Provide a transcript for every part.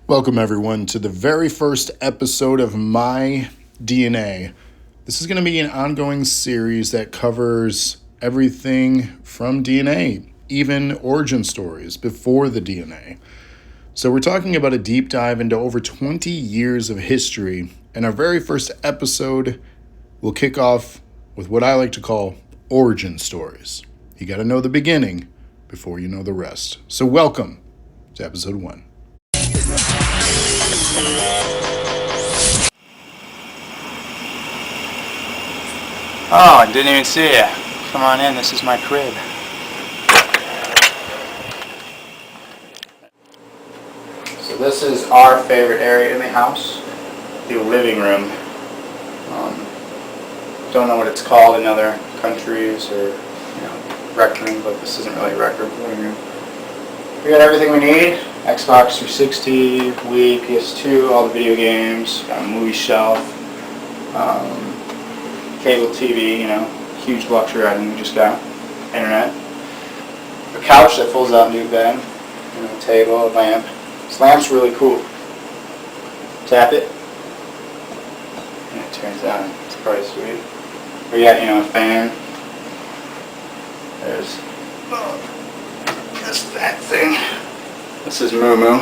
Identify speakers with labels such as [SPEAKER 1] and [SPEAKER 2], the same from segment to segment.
[SPEAKER 1] Welcome, everyone, to the very first episode of My DNA. This is going to be an ongoing series that covers everything from DNA, even origin stories before the DNA. So we're talking about a deep dive into over 20 years of history, and our very first episode will kick off with what I like to call origin stories. You got to know the beginning before you know the rest. So welcome to episode 1.
[SPEAKER 2] Oh, I didn't even see you. Come on in, this is my crib. So this is our favorite area in the house, the living room. Don't know what it's called in other countries or, rec room, but this isn't really a rec room, living room. We got everything we need, Xbox 360, Wii, PS2, all the video games, got a movie shelf, cable TV, huge luxury item we just got, internet, a couch that folds out into a bed, a table, a lamp. This lamp's really cool. Tap it, and it turns on. It's pretty sweet. We got, a fan. There's that thing. This is Moo Moo.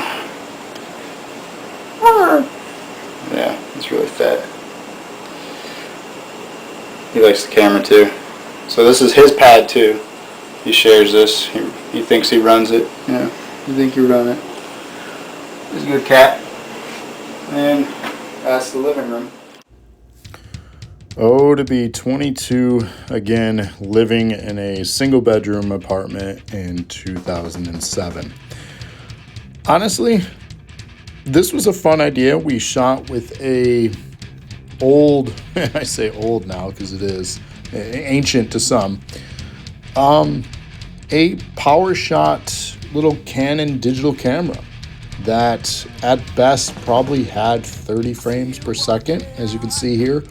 [SPEAKER 2] Yeah, it's really fat. He likes the camera too. So this is his pad too. He shares this. He thinks he runs it. Yeah, you think you run it. He's a good cat. And that's the living room.
[SPEAKER 1] Oh, to be 22 again, living in a single bedroom apartment in 2007. Honestly, this was a fun idea. We shot with a old, I say old now because it is ancient to some, a PowerShot little Canon digital camera that at best probably had 30 frames per second, as you can see here,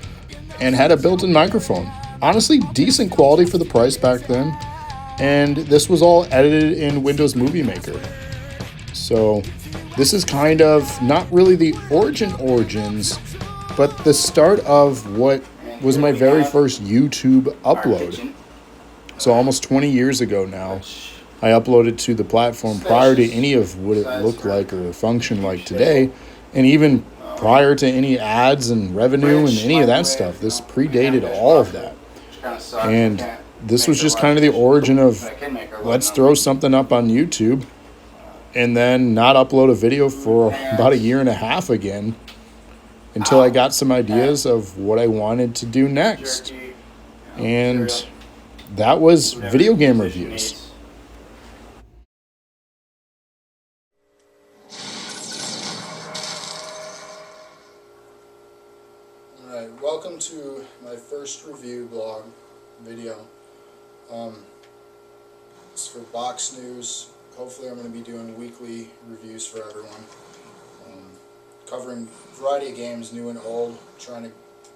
[SPEAKER 1] and had a built-in microphone. Honestly, decent quality for the price back then, and this was all edited in Windows Movie Maker. So this is kind of not really the origins, but the start of what was my very first YouTube upload. So almost 20 years ago now, I uploaded to the platform prior to any of what it looked like or functioned like today, and even prior to any ads and revenue and any of that stuff. This predated all of that. And this was just kind of the origin of, let's throw something up on YouTube and then not upload a video for about a year and a half again, until I got some ideas of what I wanted to do next. And that was video game reviews. Alright, welcome to my first review blog video. It's for Box News. Hopefully I'm going to be doing weekly reviews for everyone. Covering a variety of games, new and old, trying to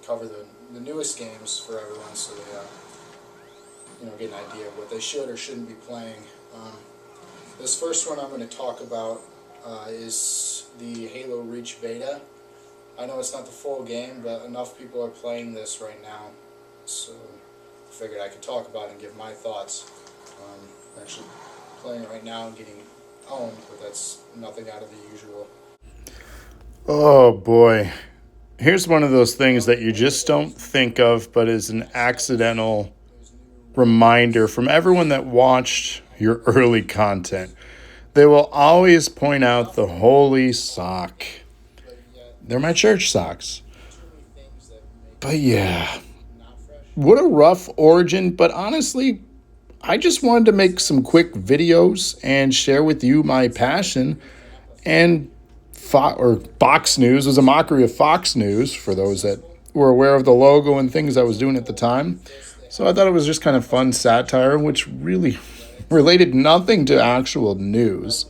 [SPEAKER 1] cover the newest games for everyone so they get an idea of what they should or shouldn't be playing. This first one I'm going to talk about is the Halo Reach beta. I know it's not the full game, but enough people are playing this right now, so I figured I could talk about it and give my thoughts. I'm actually playing it right now and getting owned, but that's nothing out of the usual. Oh boy, here's one of those things that you just don't think of, but is an accidental reminder from everyone that watched your early content. They will always point out the holy sock. They're my church socks. But yeah, what a rough origin, but honestly, I just wanted to make some quick videos and share with you my passion. And Box News was a mockery of Fox News, for those that were aware of the logo and things I was doing at the time. So I thought it was just kind of fun satire, which really related nothing to actual news,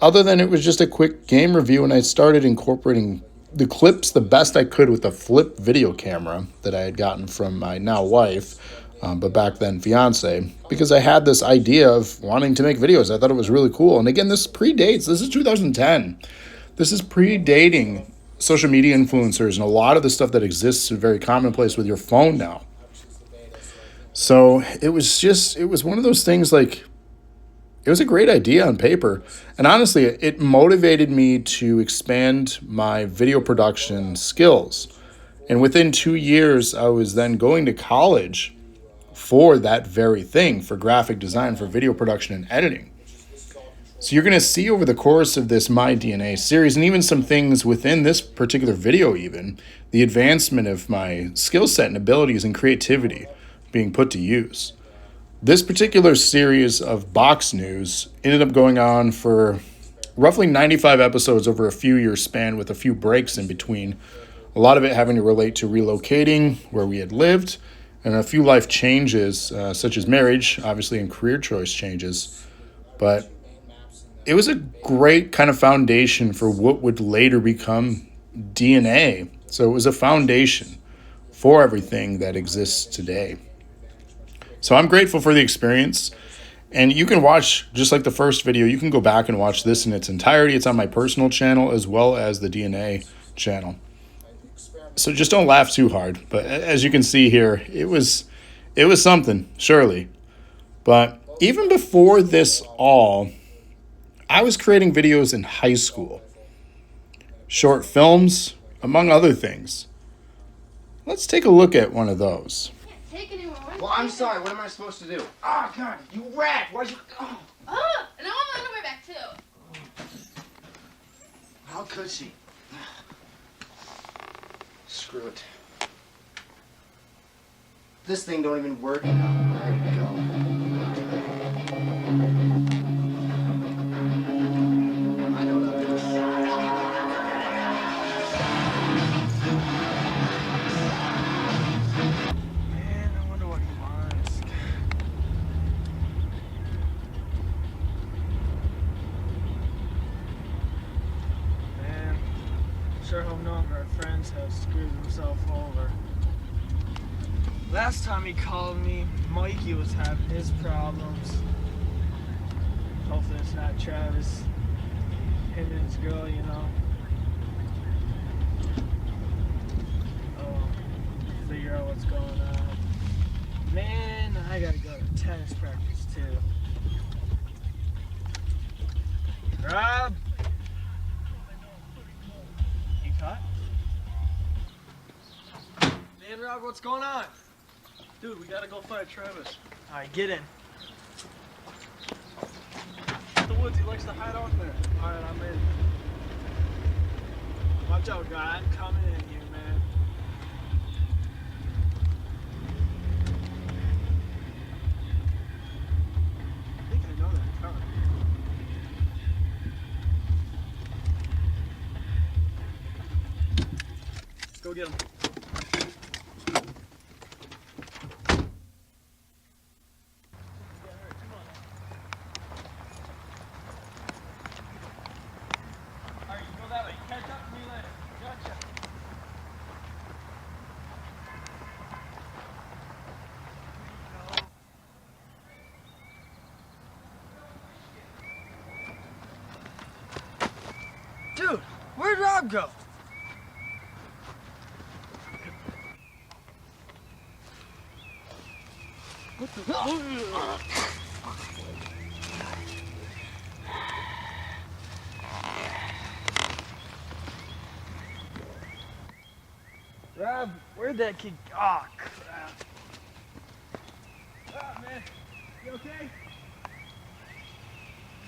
[SPEAKER 1] other than it was just a quick game review, and I started incorporating the clips the best I could with a flip video camera that I had gotten from my now wife, but back then fiance, because I had this idea of wanting to make videos. I thought it was really cool. And again, this predates. This is 2010.
[SPEAKER 3] This is predating social media influencers and a lot of the stuff that exists is very commonplace with your phone now. So it was one of those things like, it was a great idea on paper. And honestly, it motivated me to expand my video production skills. And within 2 years, I was then going to college for that very thing, for graphic design, for video production and editing. So you're going to see over the course of this My DNA series, and even some things within this particular video even, the advancement of my skill set and abilities and creativity being put to use. This particular series of box news ended up going on for roughly 95 episodes over a few year span with a few breaks in between. A lot of it having to relate to relocating where we had lived and a few life changes, such as marriage, obviously, and career choice changes. But it was a great kind of foundation for what would later become DNA. So it was a foundation for everything that exists today. So I'm grateful for the experience. And you can watch, just like the first video, you can go back and watch this in its entirety. It's on my personal channel as well as the DNA channel. So just don't laugh too hard. But as you can see here, it was something, surely. But even before this all, I was creating videos in high school. Short films, among other things. Let's take a look at one of those.
[SPEAKER 2] Well, I'm sorry. What am I supposed to do? Oh, God, you rat! Why'd you... Oh.
[SPEAKER 4] Oh, and I want my underwear back, too.
[SPEAKER 2] How could she? Screw it. This thing don't even work now. There we go. I know what I'm doing.
[SPEAKER 5] Man, I wonder what he wants. Man, sure hope none of our friends have screwed themselves over. Last time he called me, Mikey was having his problems. Hopefully it's not Travis. Him and his girl, you know. Oh, figure out what's going on. Man, I gotta go to tennis practice too. Rob! You caught? Man, Rob, what's going on?
[SPEAKER 6] Dude, we gotta go find Travis.
[SPEAKER 5] Alright, get in.
[SPEAKER 6] The woods, he likes to hide out there.
[SPEAKER 5] Alright, I'm in. Watch out, guy. I'm coming in here, man. I think I know that car. Go get him. Alright, you go that way. Catch up to me later. Gotcha. Dude, where'd Rob go? What the? Rob, where'd that kid? Oh, crap. Ah, man, you okay?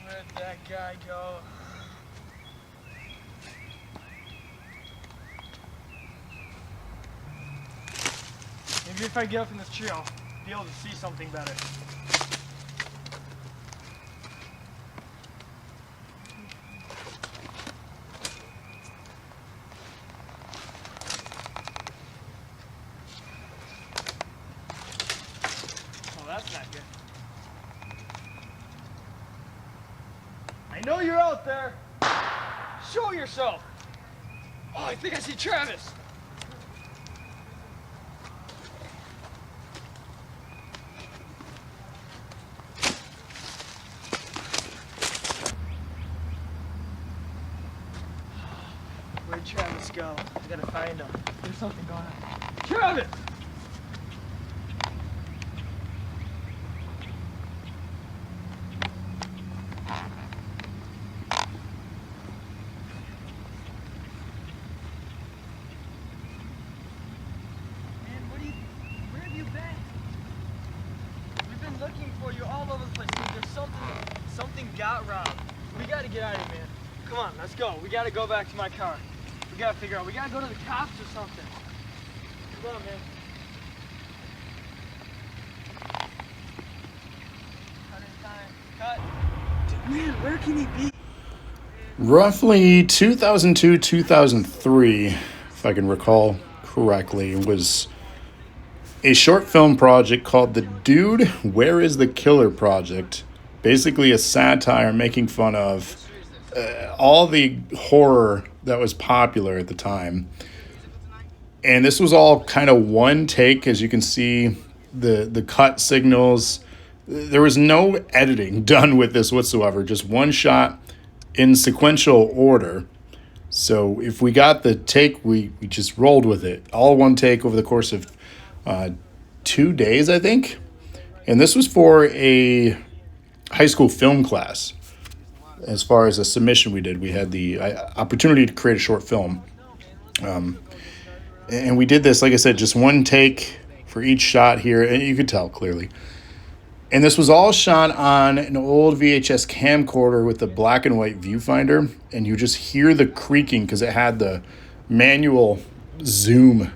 [SPEAKER 5] Where'd that guy go? Maybe if I get up in this tree, I'll be able to see something better. Oh, that's not good. I know you're out there. Show yourself. Oh, I think I see Travis. Where'd Travis go? I gotta find him. There's something going on. Travis! Man, where have you been? We've been looking for you all over the place. Dude, there's something got robbed. We gotta get out of here, man. Come on, let's go. We gotta go back to my car. We gotta figure out. We gotta go to the cops or something. Come on, man. Cut in time. Cut. Dude, man, where can he be?
[SPEAKER 3] Roughly 2002, 2003, if I can recall correctly, was a short film project called The Dude, Where is the Killer Project. Basically a satire making fun of all the horror that was popular at the time. And this was all kind of one take, as you can see, the cut signals. There was no editing done with this whatsoever, just one shot in sequential order. So if we got the take, we just rolled with it. All one take over the course of 2 days, I think. And this was for a high school film class. As far as a submission we did, we had the opportunity to create a short film. And we did this, like I said, just one take for each shot here, and you could tell clearly. And this was all shot on an old VHS camcorder with the black and white viewfinder, and you just hear the creaking because it had the manual zoom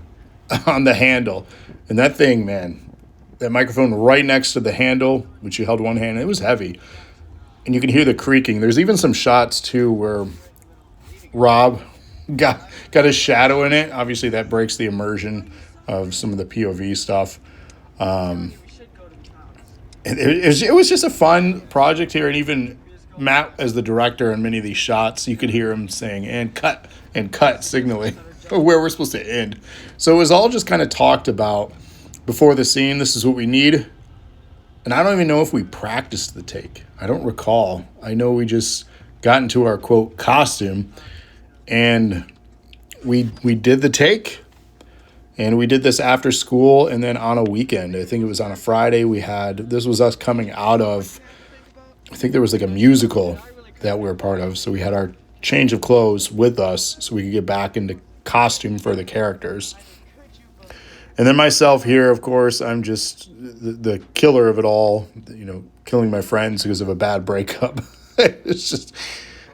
[SPEAKER 3] on the handle. And that thing, man, that microphone right next to the handle, which you held one hand, it was heavy. And you can hear the creaking. There's even some shots, too, where Rob got a shadow in it. Obviously, that breaks the immersion of some of the POV stuff. It was just a fun project here, and even Matt, as the director in many of these shots, you could hear him saying, and cut, signaling where we're supposed to end. So it was all just kind of talked about before the scene. This is what we need. And I don't even know if we practiced the take. I don't recall. I know we just got into our, quote, costume, and we did the take. And we did this after school and then on a weekend. I think it was on a Friday. This was us coming out of, I think there was like a musical that we were part of. So we had our change of clothes with us so we could get back into costume for the characters. And then myself here, of course, I'm just the killer of it all, killing my friends because of a bad breakup. It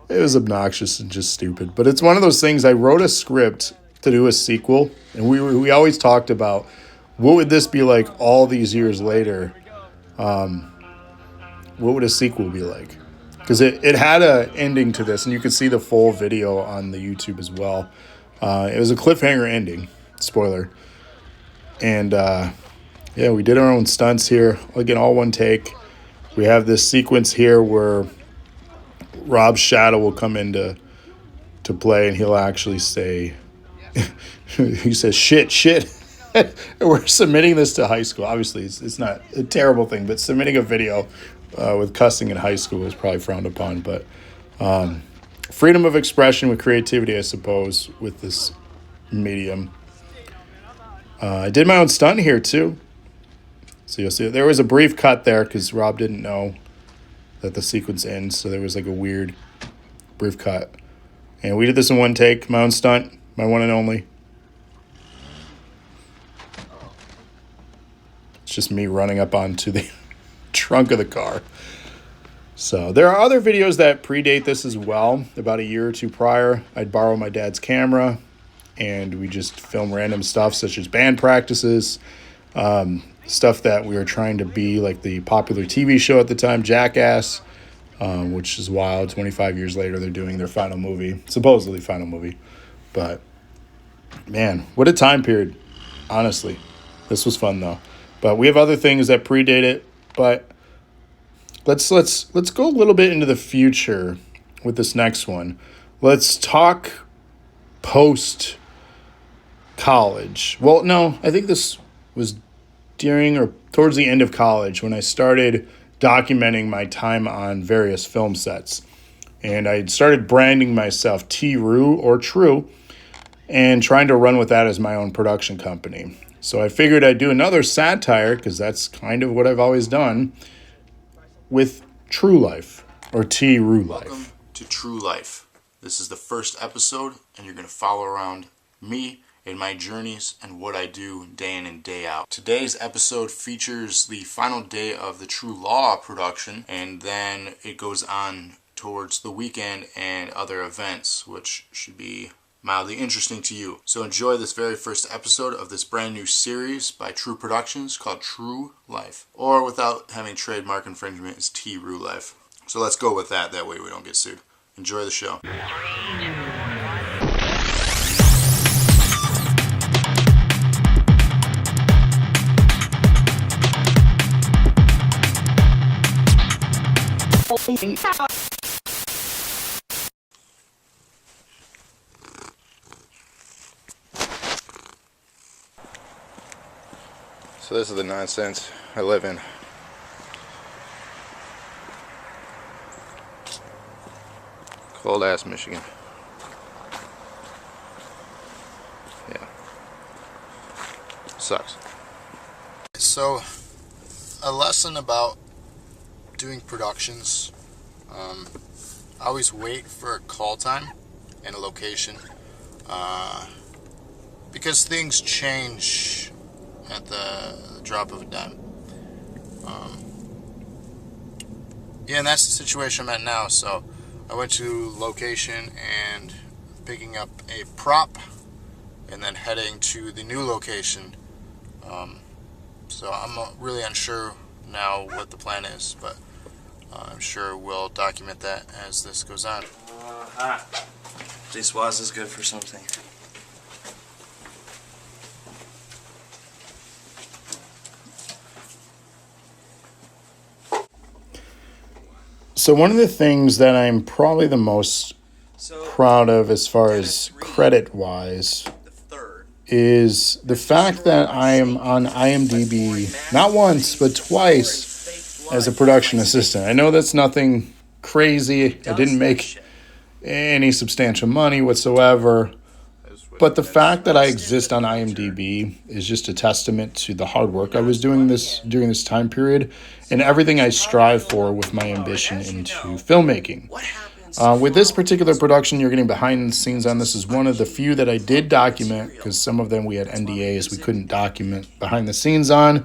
[SPEAKER 3] was obnoxious and just stupid. But it's one of those things. I wrote a script to do a sequel, and we always talked about what would this be like all these years later. What would a sequel be like? Because it had an ending to this, and you could see the full video on the YouTube as well. It was a cliffhanger ending, spoiler. And we did our own stunts here, again, all one take. We have this sequence here where Rob's shadow will come into play, and he'll actually say, he says, shit. We're submitting this to high school. Obviously, it's not a terrible thing, but submitting a video with cussing in high school is probably frowned upon. But freedom of expression with creativity, I suppose, with this medium. I did my own stunt here, too. So you'll see there was a brief cut there because Rob didn't know that the sequence ends. So there was like a weird brief cut. And we did this in one take, my own stunt, my one and only. It's just me running up onto the trunk of the car. So there are other videos that predate this as well. About a year or two prior, I'd borrow my dad's camera, and we just film random stuff such as band practices, stuff that we were trying to be like the popular TV show at the time, Jackass, which is wild. 25 years later, they're doing their final movie, supposedly final movie. But man, what a time period, honestly. This was fun though. But we have other things that predate it. But let's go a little bit into the future with this next one. Let's talk post college. Well, no, I think this was during or towards the end of college when I started documenting my time on various film sets. And I started branding myself T-Rue or True and trying to run with that as my own production company. So I figured I'd do another satire, because that's kind of what I've always done, with True Life, or T-Rue Life.
[SPEAKER 1] Welcome to True Life. This is the first episode, and you're going to follow around me and my journeys and what I do day in and day out. Today's episode features the final day of the True Law production, and then it goes on towards the weekend and other events, which should be mildly interesting to you. So enjoy this very first episode of this brand new series by True Productions called True Life. Or without having trademark infringement, it's T-Rue Life. So let's go with that. That way we don't get sued. Enjoy the show. So this is the nonsense I live in. Cold ass Michigan. Yeah. Sucks. So, a lesson about doing productions. I always wait for a call time and a location. Because things change at the drop of a dime. Yeah, and that's the situation I'm at now. So I went to location and picking up a prop and then heading to the new location. So I'm really unsure now what the plan is, but I'm sure we'll document that as this goes on.
[SPEAKER 7] At least Waz is good for something.
[SPEAKER 3] So one of the things that I'm probably the most proud of as far as credit-wise is the fact that I am on IMDb not once but twice as a production assistant. I know that's nothing crazy. I didn't make any substantial money whatsoever. But the fact that I exist on IMDb is just a testament to the hard work I was doing during this time period and everything I strive for with my ambition into filmmaking. With this particular production, you're getting behind the scenes on this is one of the few that I did document, because some of them we had NDAs we couldn't document behind the scenes on.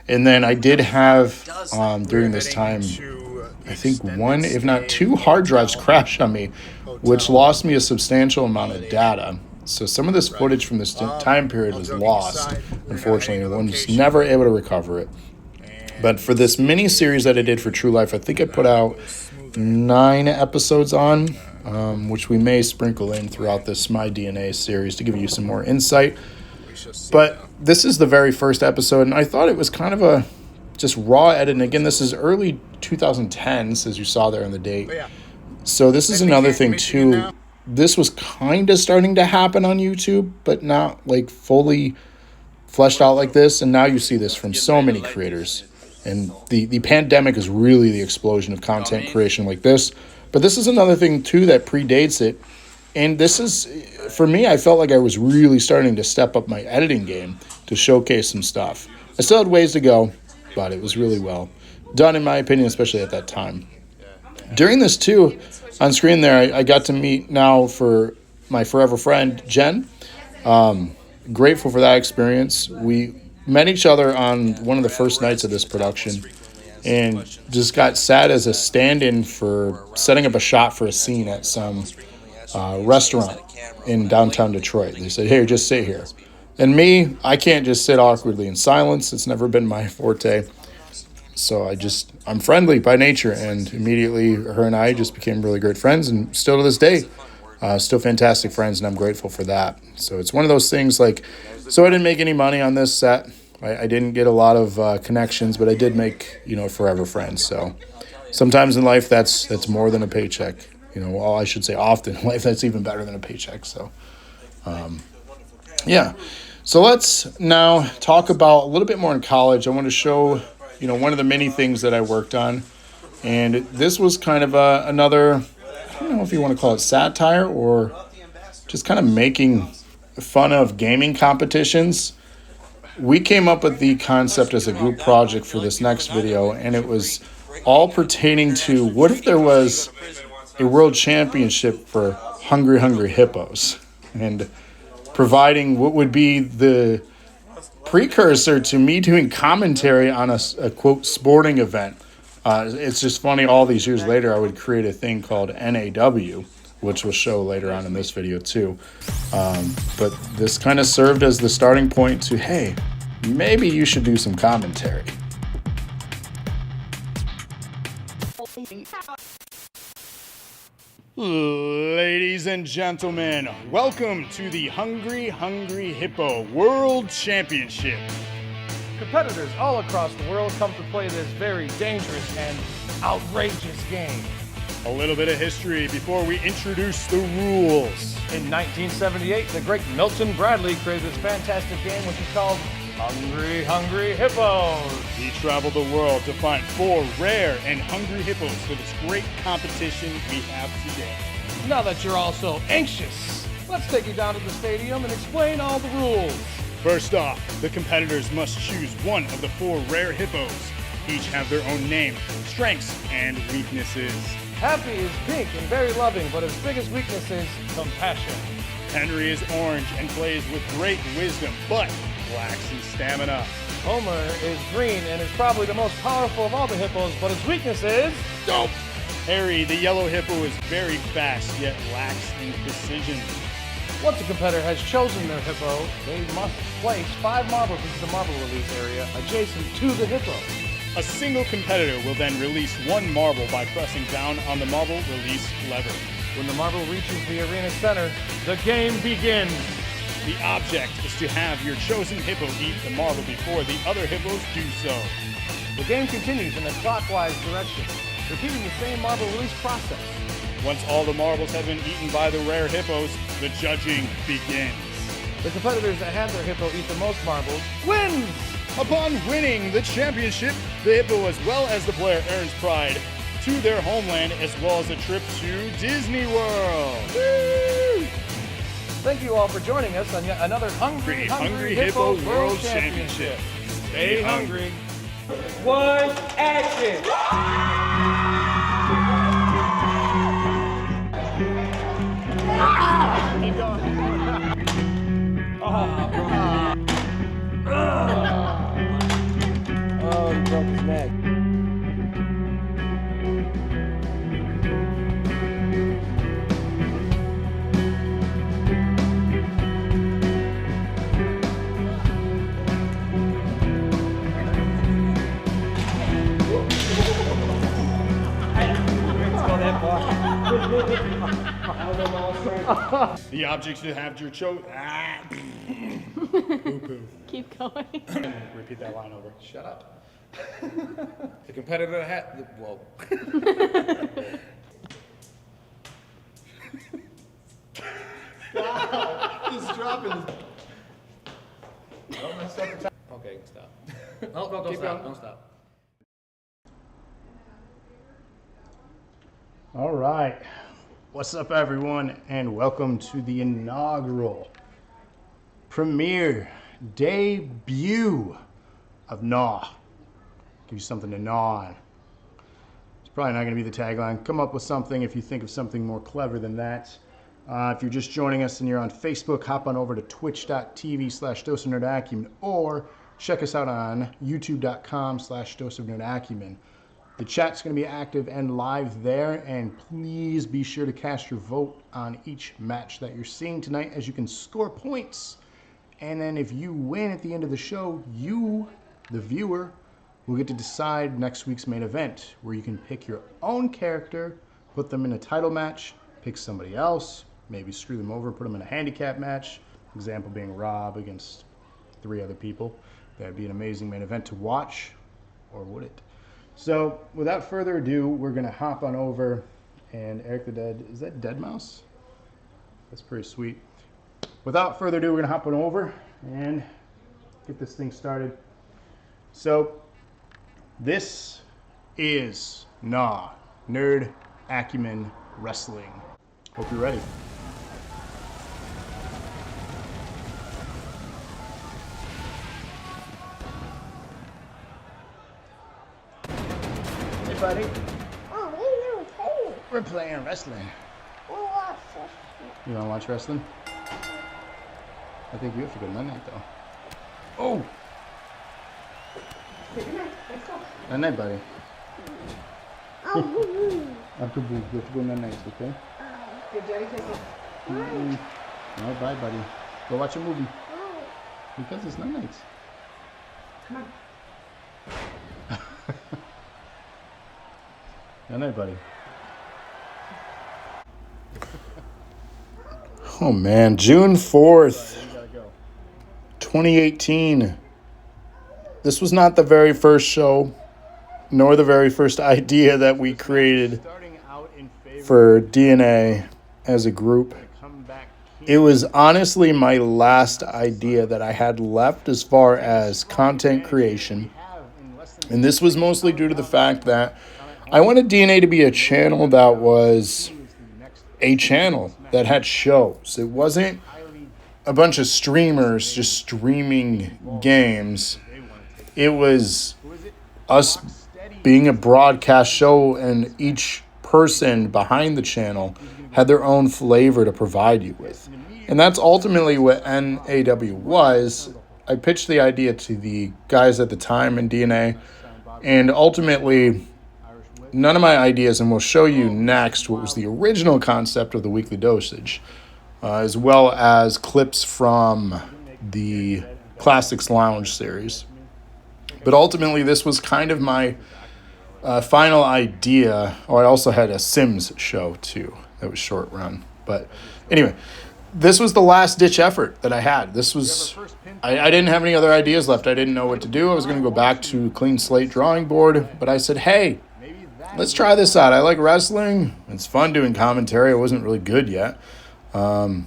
[SPEAKER 3] And then I did have, during this time, I think one, if not two hard drives crashed on me, which lost me a substantial amount of data. So some of this footage from this time period was lost, unfortunately. I was never able to recover it. But for this mini-series that I did for True Life, I think I put out 9 episodes on, which we may sprinkle in throughout this My DNA series to give you some more insight. But this is the very first episode, and I thought it was kind of a just raw edit. And again, this is early 2010s, as you saw there on the date. So this is another thing, too. This was kind of starting to happen on YouTube, but not like fully fleshed out like this. And now you see this from so many creators. And the pandemic is really the explosion of content creation like this. But this is another thing, too, that predates it. And this is, for me, I felt like I was really starting to step up my editing game to showcase some stuff. I still had ways to go, but it was really well done, in my opinion, especially at that time. During this, too, on screen there, I got to meet now for my forever friend, Jen. Grateful for that experience. We met each other on one of the first nights of this production and just got sat as a stand-in for setting up a shot for a scene at some restaurant in downtown Detroit. They said, hey, just sit here. And me, I can't just sit awkwardly in silence. It's never been my forte. So I'm friendly by nature, and immediately her and I just became really great friends, and still to this day, still fantastic friends, and I'm grateful for that. So it's one of those things so I didn't make any money on this set. I didn't get a lot of connections, but I did make, forever friends. So sometimes in life, that's more than a paycheck. I should say often in life, that's even better than a paycheck. So, yeah. So let's now talk about a little bit more in college. I want to show one of the many things that I worked on. And this was kind of another, I don't know if you want to call it satire or just kind of making fun of gaming competitions, we came up with the concept as a group project for this next video, and it was all pertaining to what if there was a world championship for Hungry Hungry Hippos, and providing what would be the precursor to me doing commentary on a quote sporting event. It's just funny, all these years later, I would create a thing called NAW, which we'll show later on in this video too. But this kind of served as the starting point to, hey, maybe you should do some commentary. Ladies and gentlemen, welcome to the Hungry Hungry Hippo World Championship.
[SPEAKER 8] Competitors all across the world come to play this very dangerous and outrageous game.
[SPEAKER 3] A little bit of history before we introduce the rules.
[SPEAKER 8] In 1978, the great Milton Bradley created this fantastic game which is called Hungry Hungry Hippos.
[SPEAKER 3] He traveled the world to find 4 rare and hungry hippos for this great competition we have today.
[SPEAKER 8] Now that you're all so anxious, let's take you down to the stadium and explain all the rules.
[SPEAKER 3] First off, the competitors must choose one of the 4 rare hippos. Each have their own name, strengths, and weaknesses.
[SPEAKER 8] Happy is pink and very loving, but his biggest weakness is compassion.
[SPEAKER 3] Henry is orange and plays with great wisdom, but lacks in stamina.
[SPEAKER 8] Homer is green and is probably the most powerful of all the hippos, but his weakness is dope.
[SPEAKER 3] Harry, the yellow hippo, is very fast, yet lacks in precision.
[SPEAKER 8] Once a competitor has chosen their hippo, they must place 5 marbles into the marble release area adjacent to the hippo.
[SPEAKER 3] A single competitor will then release 1 marble by pressing down on the marble release lever.
[SPEAKER 8] When the marble reaches the arena center, the game begins.
[SPEAKER 3] The object is to have your chosen hippo eat the marble before the other hippos do so.
[SPEAKER 8] The game continues in a clockwise direction, repeating the same marble release process.
[SPEAKER 3] Once all the marbles have been eaten by the rare hippos, the judging begins.
[SPEAKER 8] The competitors that have their hippo eat the most marbles wins!
[SPEAKER 3] Upon winning the championship, the hippo as well as the player earns pride to their homeland as well as a trip to Disney World. Woo!
[SPEAKER 8] Thank you all for joining us on yet another Hungry
[SPEAKER 3] Hungry Hippo World Championship. Stay hungry.
[SPEAKER 5] 1, action!
[SPEAKER 8] Oh, he broke his neck.
[SPEAKER 3] The object should have your
[SPEAKER 4] Keep going.
[SPEAKER 3] Repeat that line over.
[SPEAKER 8] Shut up. The competitor had. Whoa.
[SPEAKER 3] He's dropping his...
[SPEAKER 8] Okay, stop. No, don't stop. Don't stop.
[SPEAKER 3] All right. What's up, everyone, and welcome to the inaugural premiere debut of Gnaw. Give you something to gnaw on. It's probably not going to be the tagline. Come up with something if you think of something more clever than that. If you're just joining us and you're on Facebook, hop on over to twitch.tv/doseofnerdacumen or check us out on youtube.com/doseofnerdacumen. The chat's going to be active and live there, and please be sure to cast your vote on each match that you're seeing tonight, as you can score points. And then if you win at the end of the show, you, the viewer, will get to decide next week's main event, where you can pick your own character, put them in a title match, pick somebody else, maybe screw them over, put them in a handicap match, example being Rob against 3 other people. That'd be an amazing main event to watch, or would it? So, without further ado, we're going to hop on over, and Eric the Dead, is that Dead Mouse? That's pretty sweet. Without further ado, we're going to hop on over and get this thing started. So, this is Gnaw, Nerd Acumen Wrestling. Hope you're ready. buddy.
[SPEAKER 9] Oh, we do too.
[SPEAKER 3] We're playing wrestling.
[SPEAKER 9] We'll watch this.
[SPEAKER 3] You want to watch wrestling? I think you have to go night night though. Oh! Night night, buddy.
[SPEAKER 9] Oh, woo-hoo.
[SPEAKER 3] After we have to go night night, okay?
[SPEAKER 4] Give Daddy kisses.
[SPEAKER 3] No, bye, buddy. Go watch a movie. Because it's night nights.
[SPEAKER 4] Come on.
[SPEAKER 3] Night night, buddy. Oh man, June 4th, 2018. This was not the very first show, nor the very first idea that we created for DNA as a group. It was honestly my last idea that I had left as far as content creation. And this was mostly due to the fact that I wanted DNA to be a channel that was a channel that had shows. It wasn't a bunch of streamers just streaming games. It was us being a broadcast show, and each person behind the channel had their own flavor to provide you with. And that's ultimately what NAW was. I pitched the idea to the guys at the time in DNA, and ultimately none of my ideas, and we'll show you next what was the original concept of the weekly dosage, as well as clips from the Classics Lounge series. But ultimately, this was kind of my final idea. Oh, I also had a Sims show, too. That was short run. But anyway, this was the last ditch effort that I had. This was, I didn't have any other ideas left. I didn't know what to do. I was going to go back to clean slate drawing board. But I said, hey, let's try this out. I like wrestling. It's fun doing commentary. I wasn't really good yet. But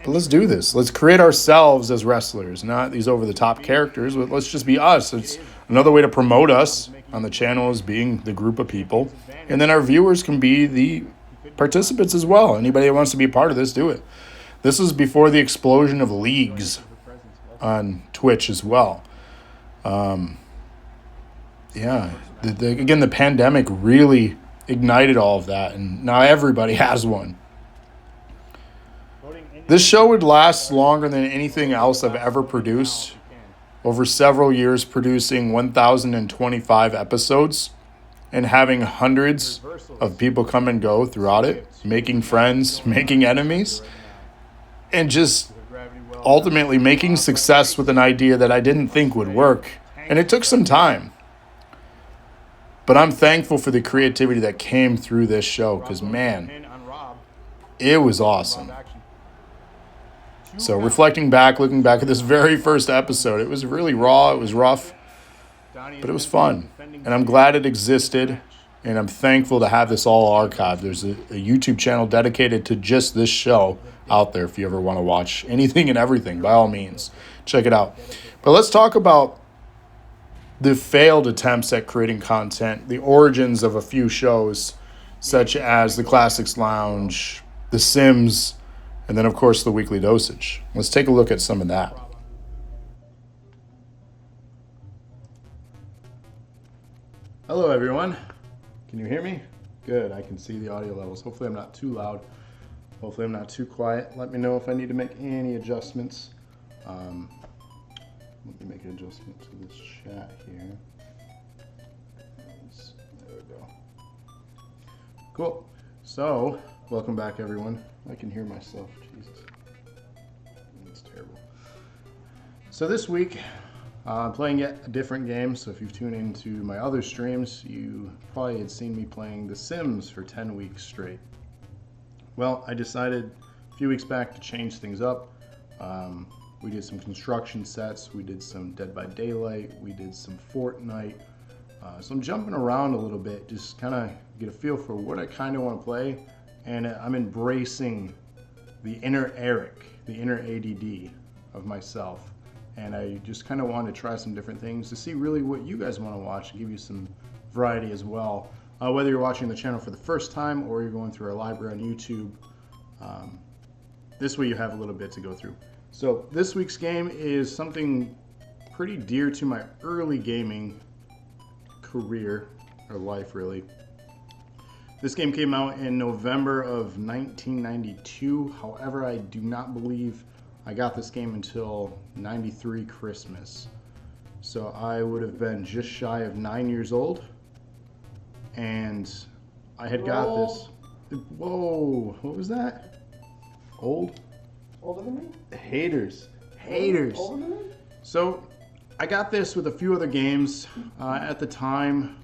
[SPEAKER 3] let's do this. Let's create ourselves as wrestlers, not these over-the-top characters. But let's just be us. It's another way to promote us on the channel as being the group of people. And then our viewers can be the participants as well. Anybody that wants to be a part of this, do it. This is before the explosion of leagues on Twitch as well. Yeah. Again, the pandemic really ignited all of that, and now everybody has one. This show would last longer than anything else I've ever produced. Over several years producing 1,025 episodes and having hundreds of people come and go throughout it, making friends, making enemies, and just ultimately making success with an idea that I didn't think would work. And it took some time. But I'm thankful for the creativity that came through this show because, man, it was awesome. So reflecting back, looking back at this very first episode, it was really raw, it was rough, but it was fun. And I'm glad it existed, and I'm thankful to have this all archived. There's a YouTube channel dedicated to just this show out there if you ever want to watch anything and everything, by all means. Check it out. But let's talk about the failed attempts at creating content, the origins of a few shows, such as the Classics Lounge, The Sims, and then, of course, the weekly dosage. Let's take a look at some of that. Hello, everyone. Can you hear me? Good. I can see the audio levels. Hopefully, I'm not too loud. Hopefully, I'm not too quiet. Let me know if I need to make any adjustments. Let me make an adjustment to this chat here. There we go. Cool. So, welcome back, everyone. I can hear myself. Jesus. That's terrible. So this week, I'm playing yet a different game. So if you've tuned into my other streams, you probably had seen me playing The Sims for 10 weeks straight. Well, I decided a few weeks back to change things up. We did some construction sets. We did some Dead by Daylight. We did some Fortnite. So I'm jumping around a little bit, just kind of get a feel for what I kind of want to play. And I'm embracing the inner Eric, the inner ADD of myself. And I just kind of wanted to try some different things to see really what you guys want to watch and give you some variety as well. Whether you're watching the channel for the first time or you're going through our library on YouTube, this way you have a little bit to go through. So this week's game is something pretty dear to my early gaming career. or life, really. This game came out in November of 1992. However, I do not believe I got this game until 93 Christmas. So I would have been just shy of 9 years old. And I had got this. Whoa, what was that? Old?
[SPEAKER 4] Older than me?
[SPEAKER 3] Haters. Haters.
[SPEAKER 4] Older than me?
[SPEAKER 3] So I got this with a few other games. At the time,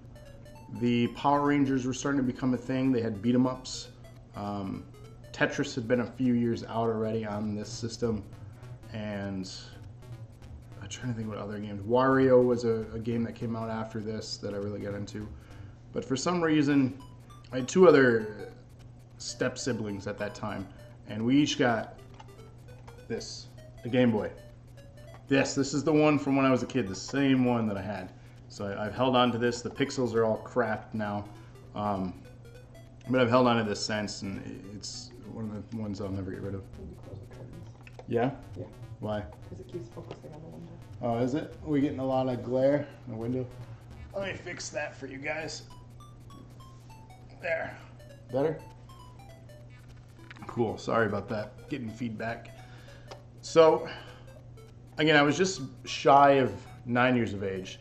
[SPEAKER 3] the Power Rangers were starting to become a thing. They had beat 'em ups. Tetris had been a few years out already on this system. And I'm trying to think what other games. Wario was a game that came out after this that I really got into. But for some reason, I had two other step siblings at that time. And we each got this, the Game Boy. This is the one from when I was a kid, the same one that I had. So I've held on to this. The pixels are all cracked now. But I've held on to this since, and it's one of the ones I'll never get rid of.
[SPEAKER 4] Maybe close the curtains.
[SPEAKER 3] Yeah?
[SPEAKER 4] Yeah.
[SPEAKER 3] Why?
[SPEAKER 4] Because it keeps focusing on the window.
[SPEAKER 3] Oh, is it? Are we getting a lot of glare in the window? Let me fix that for you guys. There. Better? Cool. Sorry about that. Getting feedback. So, again, I was just shy of 9 years of age.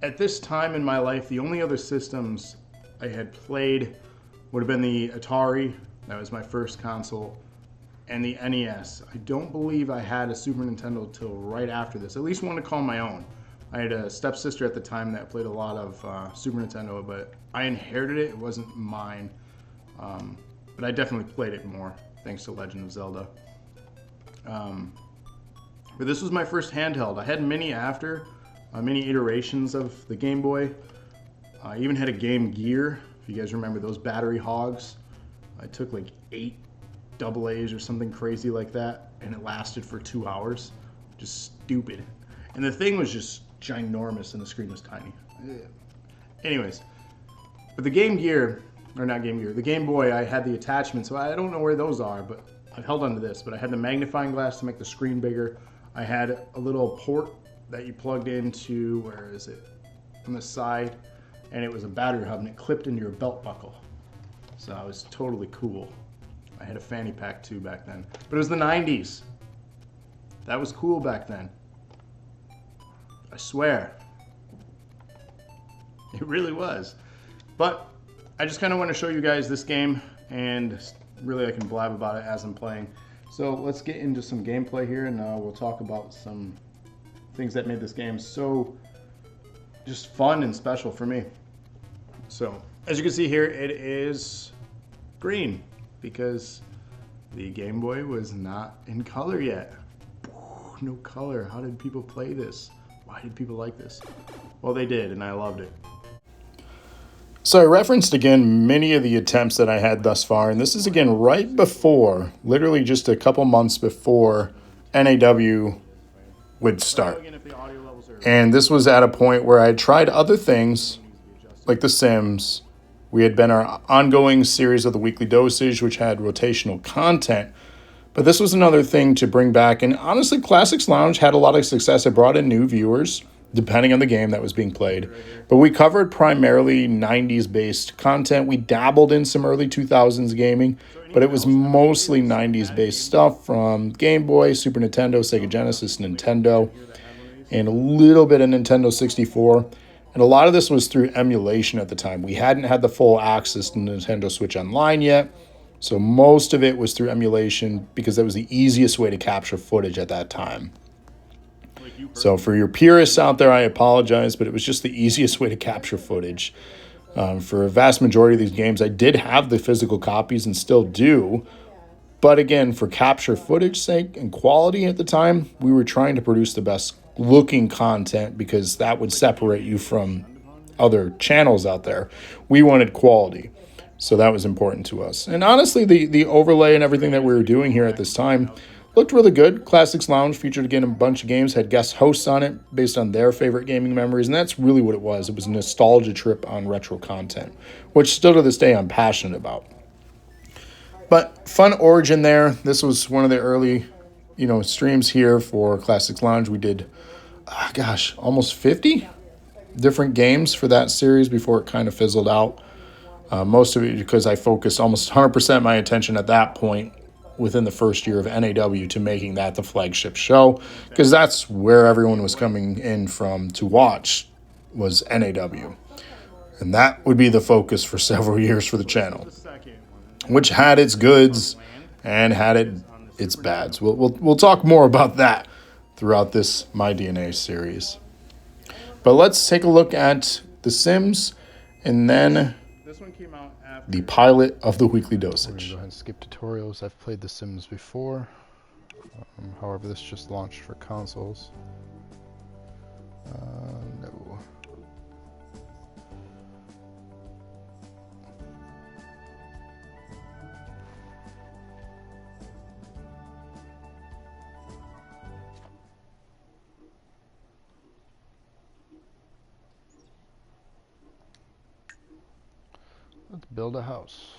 [SPEAKER 3] At this time in my life, the only other systems I had played would have been the Atari. That was my first console. And the NES. I don't believe I had a Super Nintendo till right after this. At least one to call my own. I had a stepsister at the time that played a lot of Super Nintendo, but I inherited it. It wasn't mine. But I definitely played it more, thanks to Legend of Zelda. But this was my first handheld. I had many after, many iterations of the Game Boy. I even had a Game Gear, if you guys remember those battery hogs. I took like 8 AA's or something crazy like that, and it lasted for 2 hours. Just stupid. And the thing was just ginormous and the screen was tiny. Anyways, but the Game Gear, or not Game Gear, the Game Boy, I had the attachment, so I don't know where those are, but I've held onto this. But I had the magnifying glass to make the screen bigger. I had a little port that you plugged into, where is it? On the side, and it was a battery hub, and it clipped into your belt buckle. So it was totally cool. I had a fanny pack too back then. But it was the 90s. That was cool back then. I swear. It really was. But I just kind of want to show you guys this game, and really I can blab about it as I'm playing. So let's get into some gameplay here, and we'll talk about some things that made this game so just fun and special for me. So as you can see here, it is green because the Game Boy was not in color yet. No color. How did people play this? Why did people like this? Well, they did, and I loved it. So I referenced again many of the attempts that I had thus far, and this is again right before, literally just a couple months before NAW would start. And this was at a point where I had tried other things, like The Sims. We had been our ongoing series of the Weekly Dosage, which had rotational content. But this was another thing to bring back. And honestly, Classics Lounge had a lot of success. It brought in new viewers, depending on the game that was being played. But we covered primarily 90s-based content. We dabbled in some early 2000s gaming, but it was mostly 90s-based stuff from Game Boy, Super Nintendo, Sega Genesis, Nintendo, and a little bit of Nintendo 64. And a lot of this was through emulation at the time. We hadn't had the full access to Nintendo Switch Online yet, so most of it was through emulation because that was the easiest way to capture footage at that time. So for your purists out there, I apologize, but it was just the easiest way to capture footage. For a vast majority of these games, I did have the physical copies and still do. But again, for capture footage sake and quality at the time, we were trying to produce the best looking content because that would separate you from other channels out there. We wanted quality, so that was important to us. And honestly, the overlay and everything that we were doing here at this time looked really good. Classics Lounge featured again a bunch of games, had guest hosts on it based on their favorite gaming memories, and that's really what it was. It was a nostalgia trip on retro content, which still to this day I'm passionate about. But fun origin there. This was one of the early, streams here for Classics Lounge. We did, almost 50? different games for that series before it kind of fizzled out. Most of it because I focused almost 100% of my attention at that point within the first year of NAW to making that the flagship show, because that's where everyone was coming in from to watch was NAW. And that would be the focus for several years for the channel, which had its goods and had its bads. We'll talk more about that throughout this My DNA series. But let's take a look at The Sims and then the pilot of the weekly dosage. Go ahead and skip tutorials. I've played The Sims before. However, this just launched for consoles. No. Let's build a house.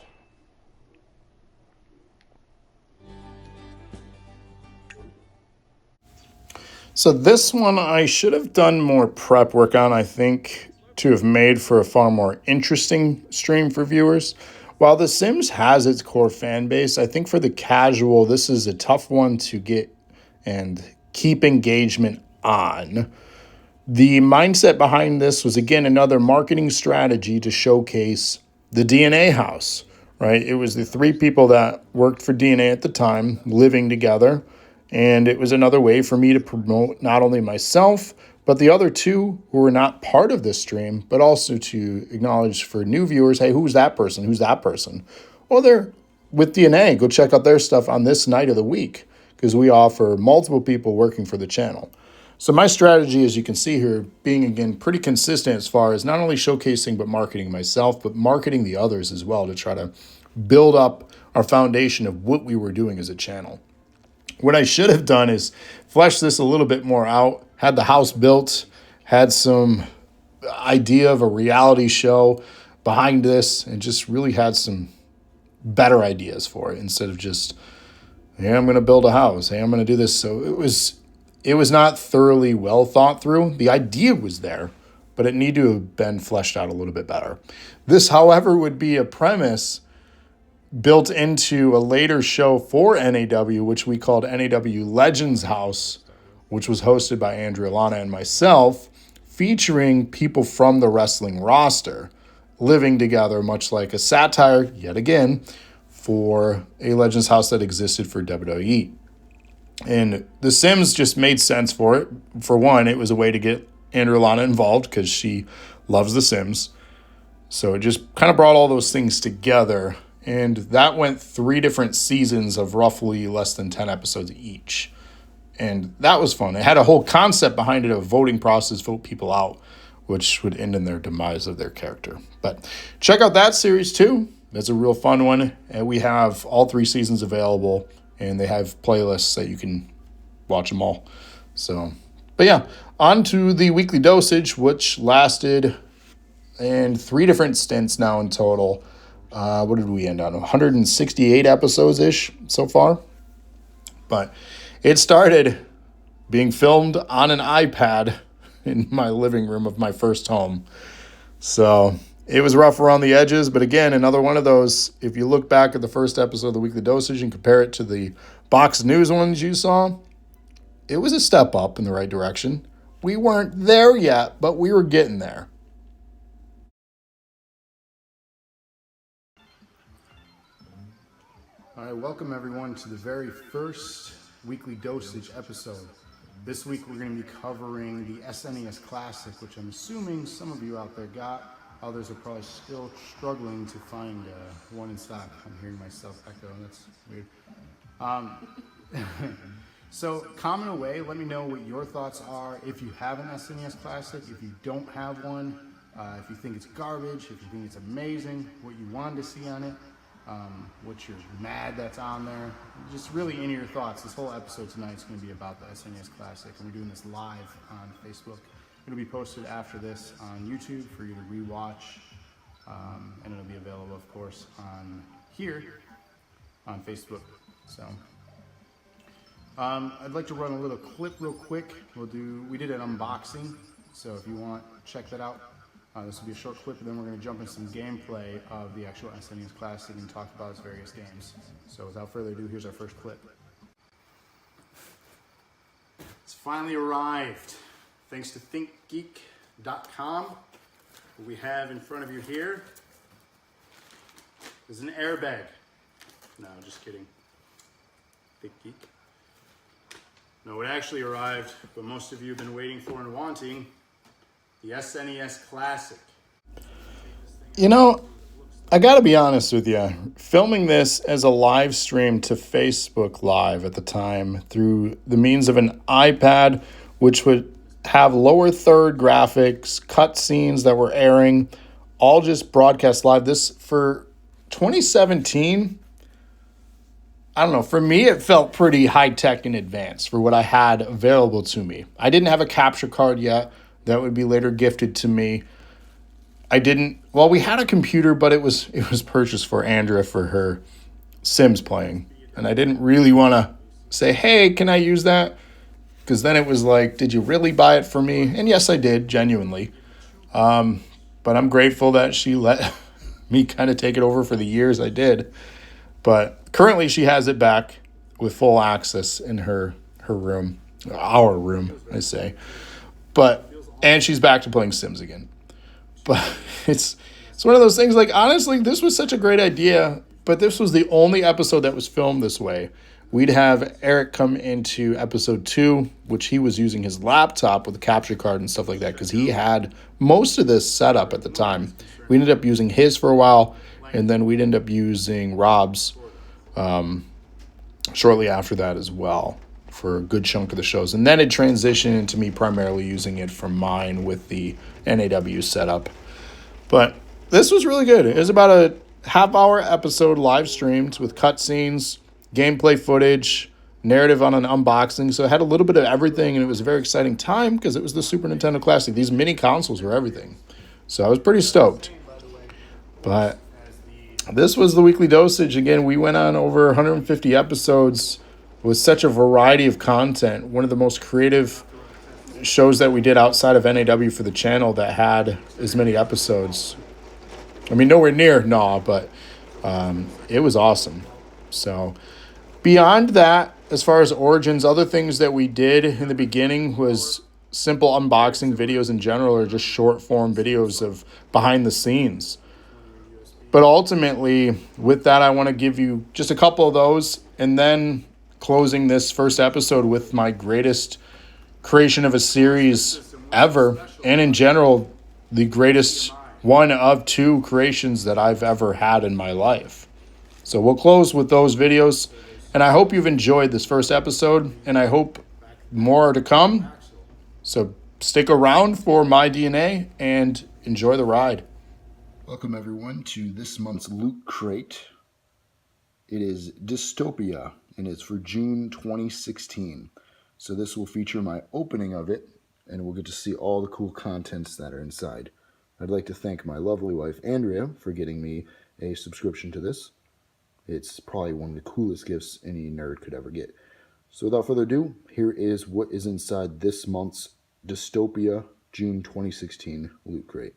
[SPEAKER 3] So this one I should have done more prep work on, I think, to have made for a far more interesting stream for viewers. While The Sims has its core fan base, I think for the casual, this is a tough one to get and keep engagement on. The mindset behind this was, again, another marketing strategy to showcase the DNA house, right? It was the 3 people that worked for DNA at the time living together, and it was another way for me to promote not only myself, but the other 2 who were not part of this stream, but also to acknowledge for new viewers, hey, who's that person? Who's that person? Well, they're with DNA. Go check out their stuff on this night of the week, because we offer multiple people working for the channel. So my strategy, as you can see here, being, again, pretty consistent as far as not only showcasing but marketing myself, but marketing the others as well to try to build up our foundation of what we were doing as a channel. What I should have done is flesh this a little bit more out, had the house built, had some idea of a reality show behind this, and just really had some better ideas for it instead of just, hey, I'm going to build a house. Hey, I'm going to do this. So it was not thoroughly well thought through. The idea was there, but it needed to have been fleshed out a little bit better. This, however, would be a premise built into a later show for NAW, which we called NAW Legends House, which was hosted by Andrea Lana and myself, featuring people from the wrestling roster living together, much like a satire, yet again, for a Legends House that existed for WWE. And The Sims just made sense for it. For one, it was a way to get Andrea Lana involved because she loves The Sims. So it just kind of brought all those things together. And that went 3 different seasons of roughly less than 10 episodes each. And that was fun. It had a whole concept behind it, a voting process, vote people out, which would end in their demise of their character. But check out that series too. That's a real fun one. And we have all 3 seasons available. And they have playlists that you can watch them all. So, but yeah, on to the weekly dosage, which lasted in 3 different stints now in total. What did we end on? 168 episodes-ish so far. But it started being filmed on an iPad in my living room of my first home. So it was rough around the edges, but again, another one of those, if you look back at the first episode of the weekly dosage and compare it to the Box News ones you saw, it was a step up in the right direction. We weren't there yet, but we were getting there. All right, welcome everyone to the very first weekly dosage episode. This week we're going to be covering the SNES Classic, which I'm assuming some of you out there got. Others are probably still struggling to find one in stock. I'm hearing myself echo, that's weird. So comment away, let me know what your thoughts are. If you have an SNES Classic, if you don't have one, if you think it's garbage, if you think it's amazing, what you wanted to see on it, what you're mad that's on there. Just really any of your thoughts. This whole episode tonight is going to be about the SNES Classic, and we're doing this live on Facebook. It'll be posted after this on YouTube for you to rewatch, and it'll be available, of course, on here on Facebook. So I'd like to run a little clip real quick. We did an unboxing So if you want, check that out. This will be a short clip, and then we're going to jump into some gameplay of the actual SNES Classic and talk about its various games. So without further ado, here's our first clip. It's finally arrived. Thanks to ThinkGeek.com. What we have in front of you here is an airbag. No, just kidding. ThinkGeek. No, it actually arrived, but most of you have been waiting for and wanting the SNES Classic. You know, I gotta be honest with you. Filming this as a live stream to Facebook Live at the time through the means of an iPad, which would have lower third graphics, cutscenes that were airing, all just broadcast live. This for 2017, I don't know, for me it felt pretty high-tech and advanced for what I had available to me. I didn't have a capture card yet. That would be later gifted to me. We had a computer, but it was purchased for Andrea for her Sims playing. And I didn't really want to say, hey, can I use that? Because then it was like, did you really buy it for me? And yes, I did, genuinely. But I'm grateful that she let me kind of take it over for the years I did. But currently she has it back with full access in her room. Our room, I say. And she's back to playing Sims again. But it's one of those things, like, honestly, this was such a great idea, but this was the only episode that was filmed this way. We'd have Eric come into episode 2, which he was using his laptop with a capture card and stuff like that, because he had most of this set up at the time. We ended up using his for a while, and then we'd end up using Rob's shortly after that as well, for a good chunk of the shows. And then it transitioned into me primarily using it for mine with the NAW setup. But this was really good. It was about a half-hour episode live streamed with cutscenes, gameplay footage, narrative on an unboxing. So it had a little bit of everything, and it was a very exciting time because it was the Super Nintendo Classic. These mini consoles were everything. So I was pretty stoked. But this was the weekly dosage. Again, we went on over 150 episodes with such a variety of content. One of the most creative shows that we did outside of NAW for the channel that had as many episodes. I mean, nowhere near Gnaw, but it was awesome. So beyond that, as far as Origins, other things that we did in the beginning was simple unboxing videos in general, or just short form videos of behind the scenes. But ultimately, with that, I want to give you just a couple of those, and then closing this first episode with my greatest creation of a series ever, and in general, the greatest one of 2 creations that I've ever had in my life. So we'll close with those videos, and I hope you've enjoyed this first episode, and I hope more are to come. So stick around for my DNA and enjoy the ride. Welcome everyone to this month's Loot Crate. It is Dystopia, and it's for June 2016. So this will feature my opening of it, and we'll get to see all the cool contents that are inside. I'd like to thank my lovely wife, Andrea, for getting me a subscription to this. It's probably one of the coolest gifts any nerd could ever get. So without further ado, here is what is inside this month's Dystopia June 2016 Loot Crate.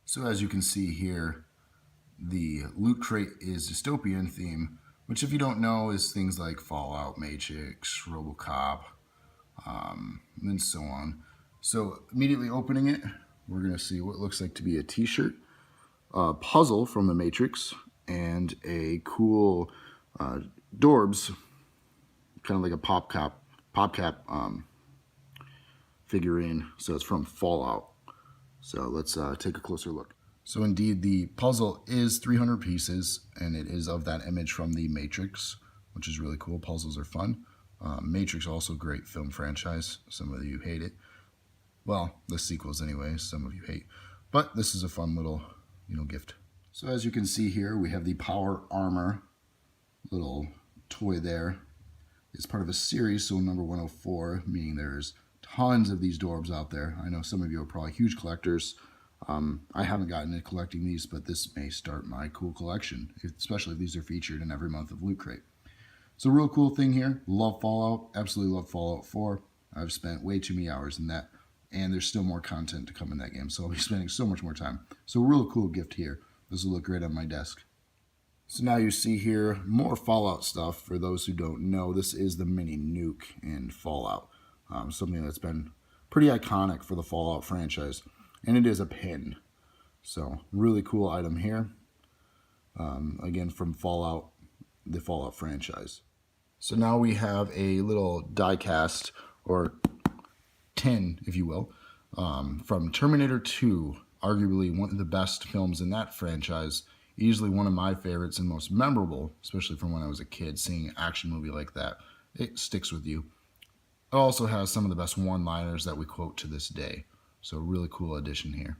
[SPEAKER 3] So as you can see here, the Loot Crate is dystopian theme, which if you don't know is things like Fallout, Matrix, RoboCop, and so on. So immediately opening it, we're going to see what looks like to be a t-shirt, a puzzle from the Matrix, and a cool Dorbs, kind of like a PopCap figurine. So it's from Fallout. So let's take a closer look. So indeed, the puzzle is 300 pieces, and it is of that image from the Matrix, which is really cool. Puzzles are fun. Matrix, also great film franchise. Some of you hate it. Well, the sequels anyway, some of you hate. But this is a fun little, gift. So as you can see here, we have the Power Armor little toy there. It's part of a series, so number 104, meaning there's tons of these Dorbs out there. I know some of you are probably huge collectors. I haven't gotten into collecting these, but this may start my cool collection, especially if these are featured in every month of Loot Crate. So real cool thing here. Love Fallout. Absolutely love Fallout 4. I've spent way too many hours in that. and there's still more content to come in that game, so I'll be spending so much more time. So real cool gift here. This will look great on my desk. So now you see here more Fallout stuff. For those who don't know, this is the mini nuke in Fallout, something that's been pretty iconic for the Fallout franchise, and it is a pin. So really cool item here, again from Fallout, the Fallout franchise. So now we have a little die cast, or tin, if you will, from Terminator 2, arguably one of the best films in that franchise, easily one of my favorites and most memorable, especially from when I was a kid. Seeing an action movie like that, it sticks with you. It also has some of the best one-liners that we quote to this day, so really cool addition here.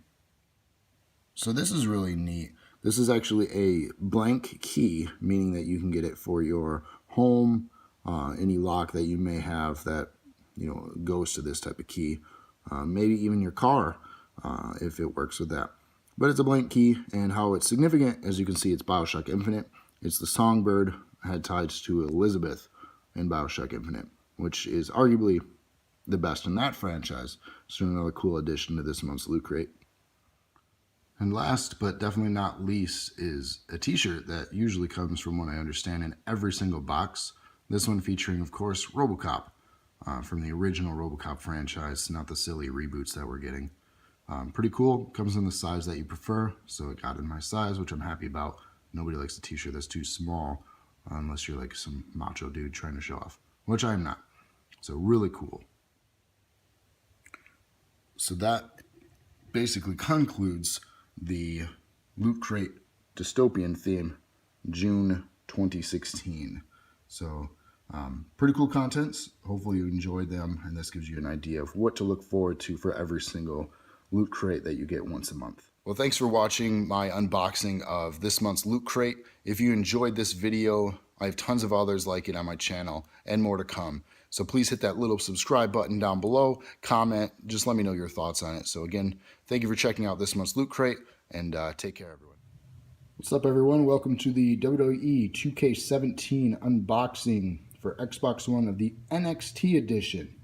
[SPEAKER 3] So this is really neat. This is actually a blank key, meaning that you can get it for your home, any lock that you may have that goes to this type of key, maybe even your car, if it works with that. But it's a blank key, and how it's significant, as you can see, it's BioShock Infinite. It's the songbird had ties to Elizabeth in BioShock Infinite, which is arguably the best in that franchise. So another cool addition to this month's Loot Crate. And last but definitely not least is a t-shirt that usually comes, from what I understand, in every single box. This one featuring, of course, RoboCop, from the original RoboCop franchise, not the silly reboots that we're getting. Pretty cool. Comes in the size that you prefer, so it got in my size, which I'm happy about. Nobody likes a t-shirt that's too small, unless you're like some macho dude trying to show off, which I'm not. So really cool. So that basically concludes the Loot Crate dystopian theme, June 2016. So pretty cool contents. Hopefully you enjoyed them, and this gives you an idea of what to look forward to for every single Loot Crate that you get once a month. Well, thanks for watching my unboxing of this month's Loot Crate. If you enjoyed this video, I have tons of others like it on my channel and more to come. So please hit that little subscribe button down below, comment, just let me know your thoughts on it. So again, thank you for checking out this month's Loot Crate, and take care, everyone. What's up, everyone? Welcome to the WWE 2K17 unboxing for Xbox One of the NXT edition.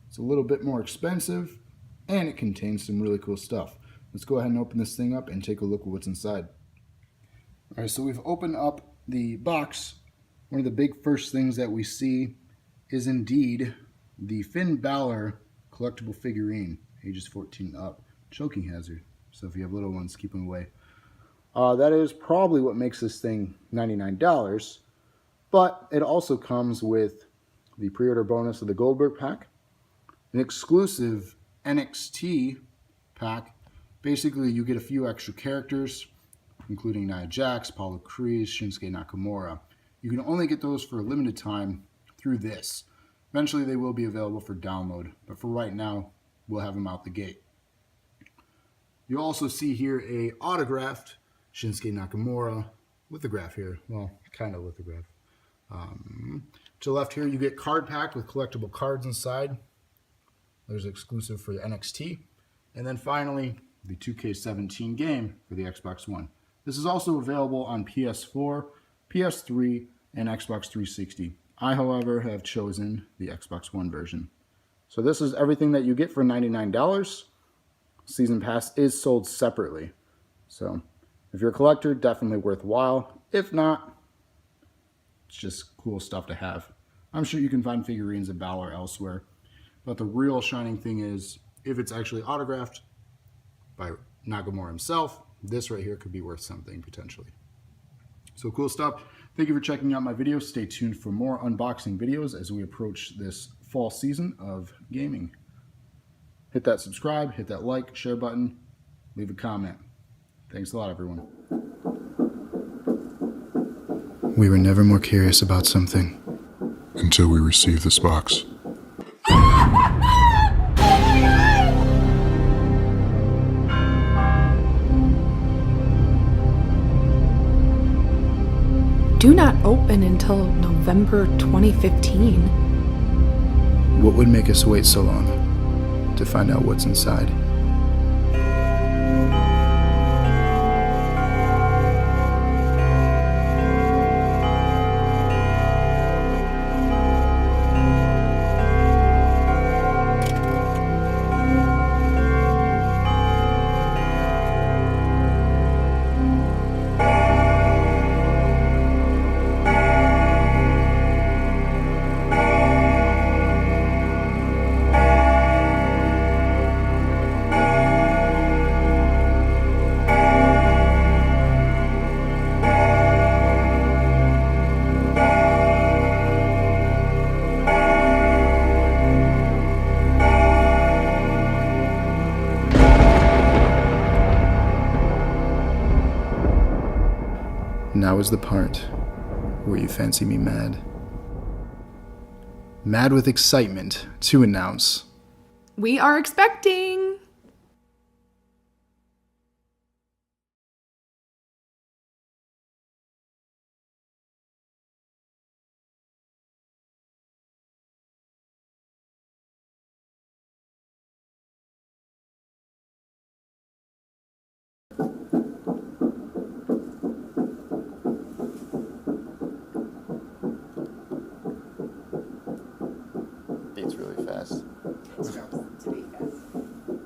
[SPEAKER 3] It's a little bit more expensive, and it contains some really cool stuff. Let's go ahead and open this thing up and take a look at what's inside. All right, so we've opened up the box. One of the big first things that we see is indeed the Finn Balor collectible figurine, ages 14 up, choking hazard. So if you have little ones, keep them away. That is probably what makes this thing $99, but it also comes with the pre-order bonus of the Goldberg pack, an exclusive NXT pack. Basically, you get a few extra characters, including Nia Jax, Apollo Crews, Shinsuke Nakamura. You can only get those for a limited time through this. Eventually, they will be available for download, but for right now, we'll have them out the gate. You also see here a autographed Shinsuke Nakamura lithograph here. Well, kind of lithograph. To the left here, you get card pack with collectible cards inside. There's exclusive for the NXT. And then finally, the 2K17 game for the Xbox One. This is also available on PS4, PS3, and Xbox 360. I, however, have chosen the Xbox One version. So this is everything that you get for $99. Season Pass is sold separately. So if you're a collector, definitely worthwhile. If not, it's just cool stuff to have. I'm sure you can find figurines of Balor elsewhere. But the real shining thing is, if it's actually autographed by Nakamura himself, this right here could be worth something potentially. So cool stuff. Thank you for checking out my videos. Stay tuned for more unboxing videos as we approach this fall season of gaming. Hit that subscribe, hit that like, share button, leave a comment. Thanks a lot, everyone. We were never more curious about something
[SPEAKER 10] until we received this box.
[SPEAKER 11] Do not open until November 2015.
[SPEAKER 3] What would make us wait so long to find out what's inside? now is the part where you fancy me mad. Mad with excitement to announce.
[SPEAKER 11] We are expecting.
[SPEAKER 3] Beats really fast.
[SPEAKER 4] It's not to be fast.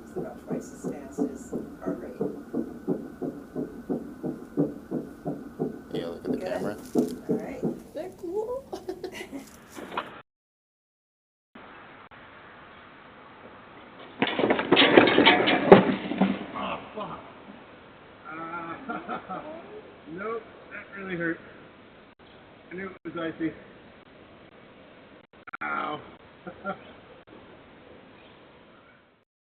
[SPEAKER 4] It's about twice as fast as heart rate.
[SPEAKER 3] Yeah, look at the camera.
[SPEAKER 4] All right. They're cool.
[SPEAKER 6] Oh, fuck. Nope, that really hurt. I knew it was icy. Ow.